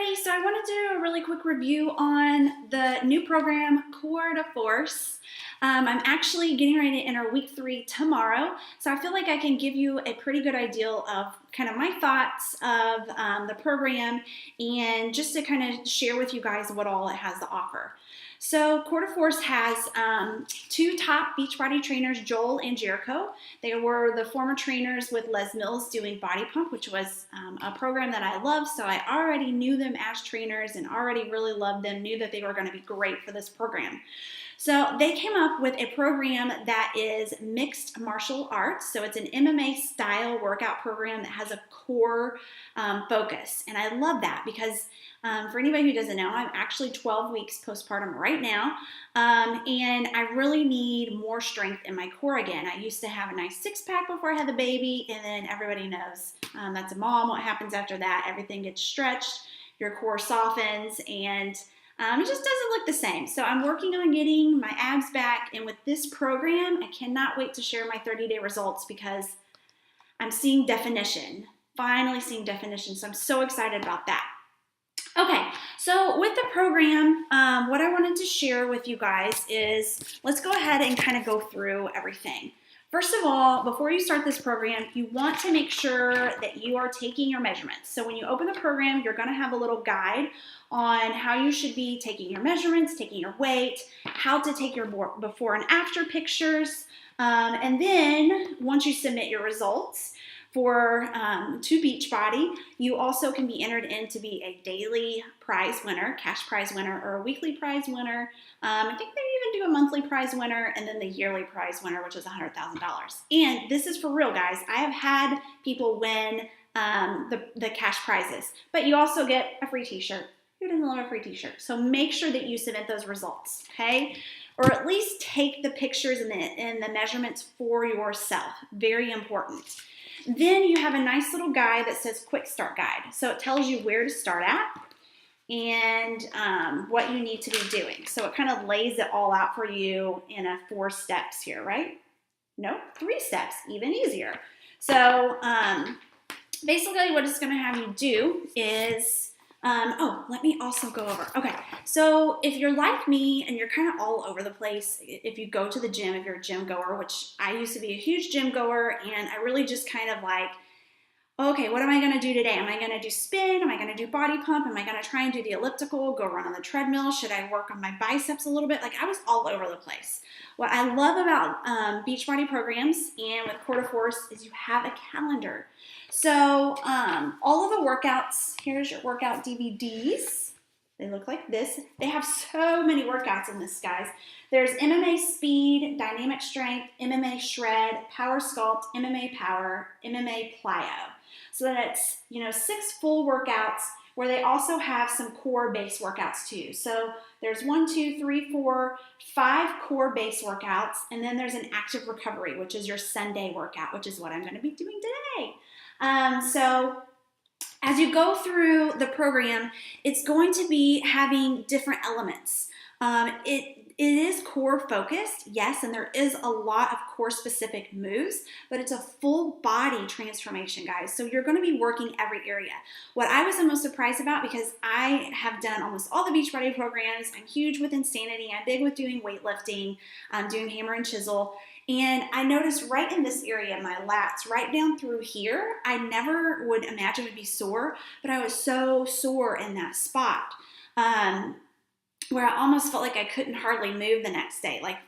everybody, so I want to do a really quick review on the new program, Core de Force. I'm actually getting ready to enter week 3 tomorrow, so I feel like I can give you a pretty good idea of kind of my thoughts of the program and just to kind of share with you guys what all it has to offer. So Core de Force has 2 top Beachbody trainers, Joel and Jericho. They were the former trainers with Les Mills doing Body Pump, which was a program that I love. So I already knew them as trainers and already really loved them, knew that they were going to be great for this program. So they came up with a program that is mixed martial arts. So it's an MMA style workout program that has a core focus. And I love that because for anybody who doesn't know, I'm actually 12 weeks postpartum right now. And I really need more strength in my core again. I used to have a nice 6-pack before I had the baby. And then everybody knows that's a mom. What happens after that? Everything gets stretched. Your core softens and it just doesn't look the same. So I'm working on getting my abs back. And with this program, I cannot wait to share my 30-day results because I'm seeing definition, finally seeing definition. So I'm so excited about that. Okay, so with the program, what I wanted to share with you guys is let's go ahead and kind of go through everything. First of all, before you start this program, you want to make sure that you are taking your measurements. So when you open the program, you're going to have a little guide on how you should be taking your measurements, taking your weight, how to take your before and after pictures. And then once you submit your results to Beachbody, you also can be entered in to be a daily prize winner, cash prize winner, or a weekly prize winner. I think they even do a monthly prize winner and then the yearly prize winner, which is $100,000. And this is for real, guys. I have had people win the cash prizes, but you also get a free t-shirt. Who doesn't love a free t-shirt? So make sure that you submit those results, okay? Or at least take the pictures and the measurements for yourself. Very important. Then you have a nice little guide that says Quick Start Guide. So it tells you where to start at and what you need to be doing. So it kind of lays it all out for you in 4 steps here, right? No, 3 steps, even easier. So basically what it's going to have you do is let me also go over. Okay, so if you're like me and you're kind of all over the place, if you go to the gym, if you're a gym goer, which I used to be a huge gym goer, and I really just kind of like, okay, what am I going to do today? Am I going to do spin? Am I going to do body pump? Am I going to try and do the elliptical, go run on the treadmill? Should I work on my biceps a little bit? Like I was all over the place. What I love about Beachbody programs and with Core de Force is you have a calendar. So all of the workouts, here's your workout DVDs. They look like this. They have so many workouts in this, guys. There's MMA Speed, Dynamic Strength, MMA Shred, Power Sculpt, MMA Power, MMA Plyo. So that's, 6 full workouts where they also have some core base workouts too. So there's 1, 2, 3, 4, 5 core base workouts, and then there's an active recovery, which is your Sunday workout, which is what I'm going to be doing today. So as you go through the program, it's going to be having different elements. It is core focused, yes, and there is a lot of core specific moves, but it's a full body transformation, guys. So you're going to be working every area. What I was the most surprised about, because I have done almost all the Beachbody programs, I'm huge with Insanity, I'm big with doing weightlifting, doing hammer and chisel, and I noticed right in this area, my lats, right down through here, I never would imagine would be sore, but I was so sore in that spot. Where I almost felt like I couldn't hardly move the next day, like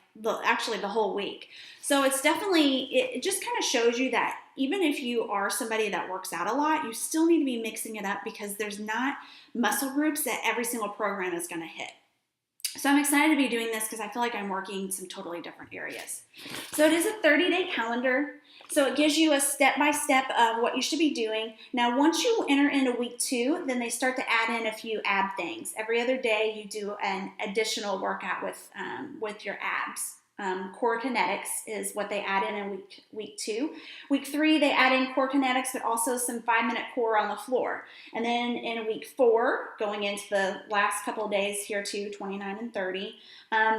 actually the whole week. So it's definitely, it just kind of shows you that even if you are somebody that works out a lot, you still need to be mixing it up because there's not muscle groups that every single program is going to hit. So I'm excited to be doing this because I feel like I'm working some totally different areas. So it is a 30-day calendar. So it gives you a step-by-step of what you should be doing. Now, once you enter into week 2, then they start to add in a few ab things. Every other day, you do an additional workout with your abs. core kinetics is what they add in week 2. Week 3, they add in core kinetics, but also some 5-minute core on the floor. And then in week 4, going into the last couple of days here too, 29 and 30,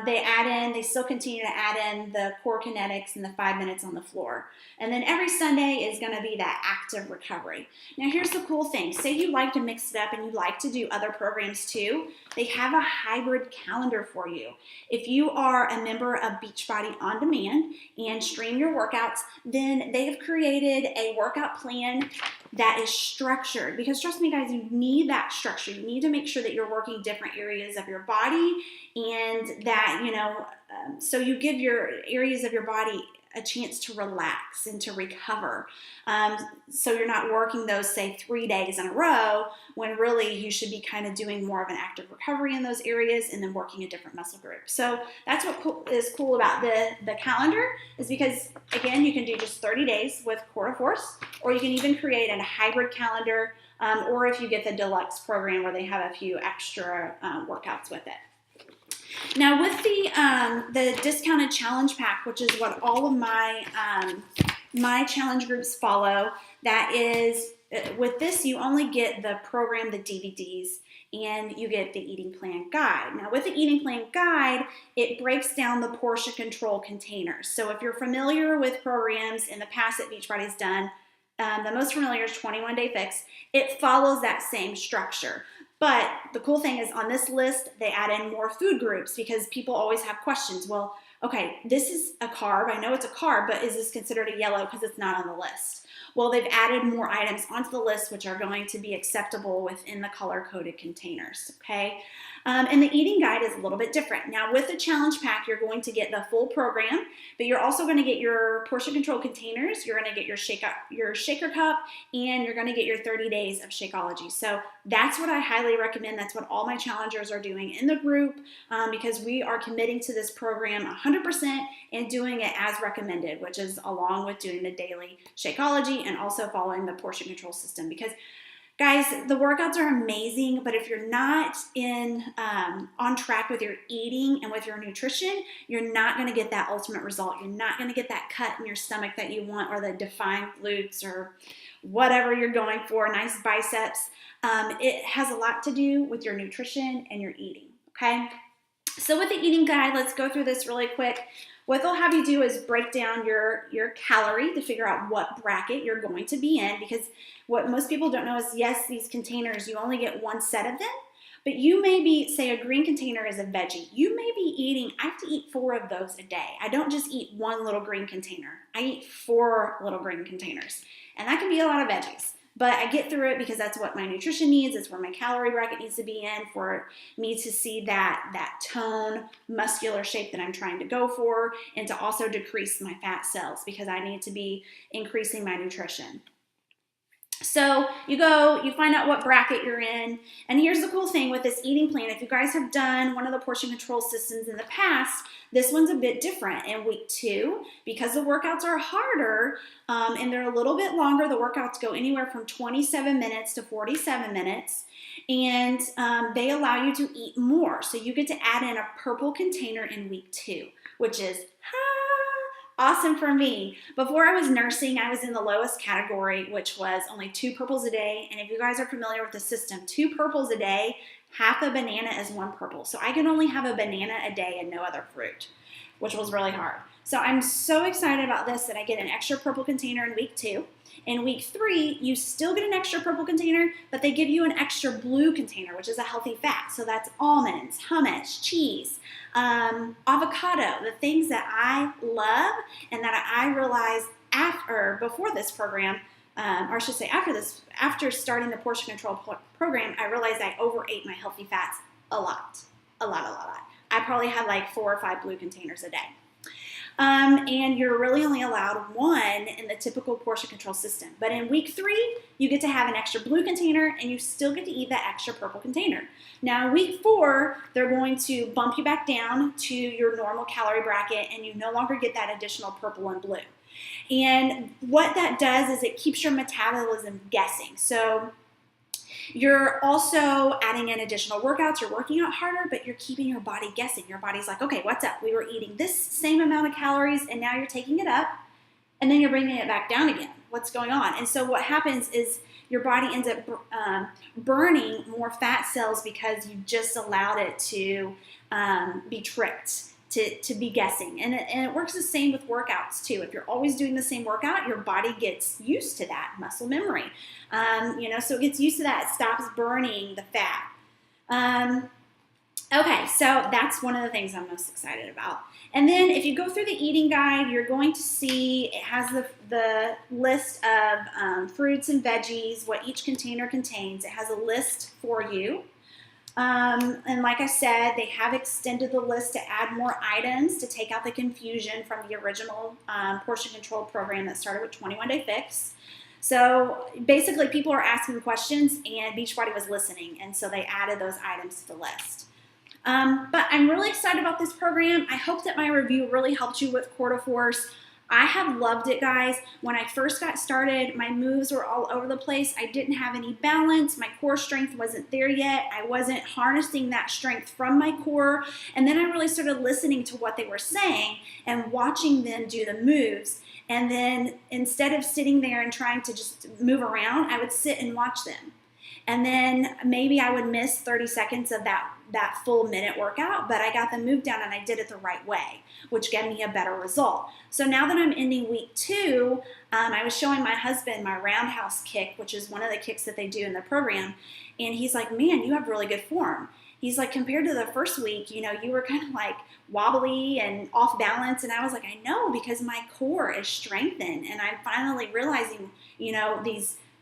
they still continue to add in the core kinetics and the 5 minutes on the floor. And then every Sunday is going to be that active recovery. Now here's the cool thing. Say you like to mix it up and you like to do other programs too. They have a hybrid calendar for you. If you are a member of Beachbody On Demand and stream your workouts, then they've created a workout plan that is structured. Because trust me guys, you need that structure. You need to make sure that you're working different areas of your body, and that, so you give your areas of your body a chance to relax and to recover. So you're not working those, say, 3 days in a row, when really you should be kind of doing more of an active recovery in those areas and then working a different muscle group. So that's what is cool about the calendar, is because, again, you can do just 30 days with Core to Force, or you can even create a hybrid calendar, or if you get the deluxe program where they have a few extra workouts with it. Now with the discounted challenge pack, which is what all of my my challenge groups follow, that is, with this you only get the program, the DVDs, and you get the eating plan guide. Now with the eating plan guide, it breaks down the portion control containers. So if you're familiar with programs in the past that Beachbody's done, the most familiar is 21 Day Fix. It follows that same structure. But the cool thing is, on this list, they add in more food groups, because people always have questions. Well, okay, this is a carb. I know it's a carb, but is this considered a yellow because it's not on the list? Well, they've added more items onto the list which are going to be acceptable within the color-coded containers, okay? And the eating guide is a little bit different. Now, with the challenge pack, you're going to get the full program, but you're also going to get your portion control containers, you're going to get your shaker cup, and you're going to get your 30 days of Shakeology. So that's what I highly recommend. That's what all my challengers are doing in the group, because we are committing to this program 100% and doing it as recommended, which is along with doing the daily Shakeology and also following the portion control system. Because guys, the workouts are amazing, but if you're not on track with your eating and with your nutrition, you're not going to get that ultimate result. You're not going to get that cut in your stomach that you want, or the defined glutes, or whatever you're going for, nice biceps. It has a lot to do with your nutrition and your eating, okay? So with the eating guide, let's go through this really quick. What they'll have you do is break down your calorie to figure out what bracket you're going to be in, because what most people don't know is, yes, these containers, you only get one set of them, but you may be, say a green container is a veggie. You may be eating, I have to eat 4 of those a day. I don't just eat one little green container. I eat 4 little green containers, and that can be a lot of veggies. But I get through it because that's what my nutrition needs. It's where my calorie bracket needs to be in for me to see that tone, muscular shape that I'm trying to go for, and to also decrease my fat cells, because I need to be increasing my nutrition. So you find out what bracket you're in, and here's the cool thing with this eating plan. If you guys have done one of the portion control systems in the past, this one's a bit different. In week 2, because the workouts are harder and they're a little bit longer, the workouts go anywhere from 27 minutes to 47 minutes, and they allow you to eat more. So you get to add in a purple container in week 2, which is awesome for me. Before I was nursing, I was in the lowest category, which was only 2 purples a day. And if you guys are familiar with the system, 2 purples a day, half a banana is 1 purple. So I can only have a banana a day and no other fruit, which was really hard. So I'm so excited about this that I get an extra purple container in week 2. In week 3, you still get an extra purple container, but they give you an extra blue container, which is a healthy fat. So that's almonds, hummus, cheese, avocado, the things that I love and that I realized before this program, or I should say after starting the portion control program, I realized I overate my healthy fats a lot. I probably had like 4 or 5 blue containers a day. And you're really only allowed 1 in the typical portion control system. But in week 3, you get to have an extra blue container, and you still get to eat that extra purple container. Now, in week 4, they're going to bump you back down to your normal calorie bracket, and you no longer get that additional purple and blue. And what that does is it keeps your metabolism guessing. So You're also adding in additional workouts. You're working out harder, but you're keeping your body guessing. Your body's like, okay, what's up? We were eating this same amount of calories, and now you're taking it up, and then you're bringing it back down again. What's going on? And so what happens is your body ends up burning more fat cells because you just allowed it to be tricked, to be guessing. And it works the same with workouts too. If you're always doing the same workout, your body gets used to that, muscle memory. So it gets used to that. It stops burning the fat. Okay, so that's one of the things I'm most excited about. And then if you go through the eating guide, you're going to see it has the list of fruits and veggies, what each container contains. It has a list for you. And like I said, they have extended the list to add more items to take out the confusion from the original portion control program that started with 21 Day Fix. So basically people are asking questions and Beachbody was listening, and so they added those items to the list. But I'm really excited about this program. I hope that my review really helped you with Core to Force. I have loved it, guys. When I first got started, my moves were all over the place. I didn't have any balance. My core strength wasn't there yet. I wasn't harnessing that strength from my core. And then I really started listening to what they were saying and watching them do the moves. And then instead of sitting there and trying to just move around, I would sit and watch them. And then maybe I would miss 30 seconds of that full minute workout, but I got the move down and I did it the right way, which gave me a better result. So now that I'm ending week 2, I was showing my husband my roundhouse kick, which is one of the kicks that they do in the program. And he's like, man, you have really good form. He's like, compared to the first week, you were kind of like wobbly and off balance. And I was like, I know, because my core is strengthened. And I'm finally realizing,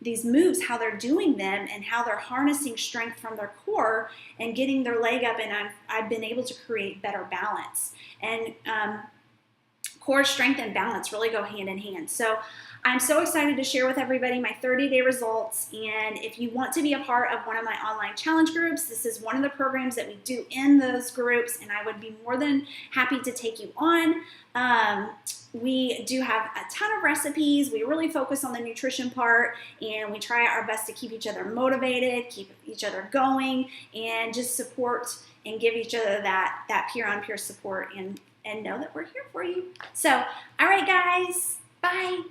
these moves, how they're doing them and how they're harnessing strength from their core and getting their leg up, and I've been able to create better balance. And core strength and balance really go hand in hand. So I'm so excited to share with everybody my 30-day results. And if you want to be a part of one of my online challenge groups, this is one of the programs that we do in those groups, and I would be more than happy to take you on. We do have a ton of recipes. We really focus on the nutrition part, and we try our best to keep each other motivated, keep each other going, and just support and give each other that peer-on-peer support, and know that we're here for you. So, all right, guys, bye.